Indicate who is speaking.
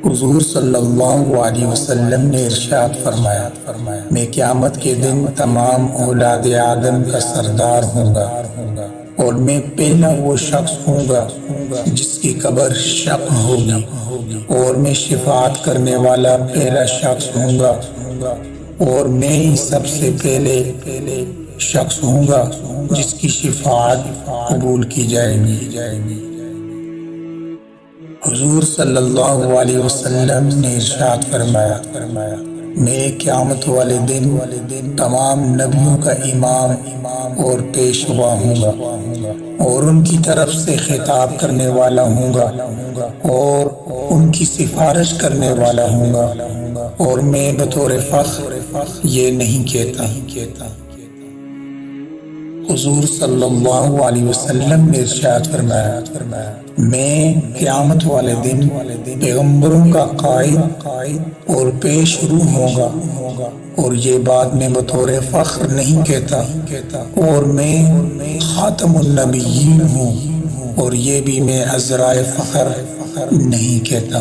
Speaker 1: حضور صلی اللہ علیہ وسلم نے ارشاد فرمایا، میں قیامت کے دن تمام اولاد آدم کا سردار ہوں گا اور میں پہلا وہ شخص ہوں گا جس کی قبر شق ہوگی، اور میں شفاعت کرنے والا پہلا شخص ہوں گا، اور میں ہی سب سے پہلے شخص ہوں گا جس کی شفاعت قبول کی جائے گی۔ حضور صلی اللہ علیہ وسلم نے ارشاد فرمایا، میں قیامت والے دن تمام نبیوں کا امام اور پیشوا ہوں گا، اور ان کی طرف سے خطاب کرنے والا ہوں گا اور ان کی سفارش کرنے والا ہوں گا، اور میں بطور فخر یہ نہیں کہتا۔ حضور صلی اللہ علیہ وسلم نے ارشاد فرمایا، میں قیامت والے دن پیغمبروں کا قائد اور پیش رو ہوں گا، اور یہ بات میں بطور فخر نہیں کہتا، اور میں خاتم النبیین ہوں، اور یہ بھی میں عذرائے فخر نہیں کہتا۔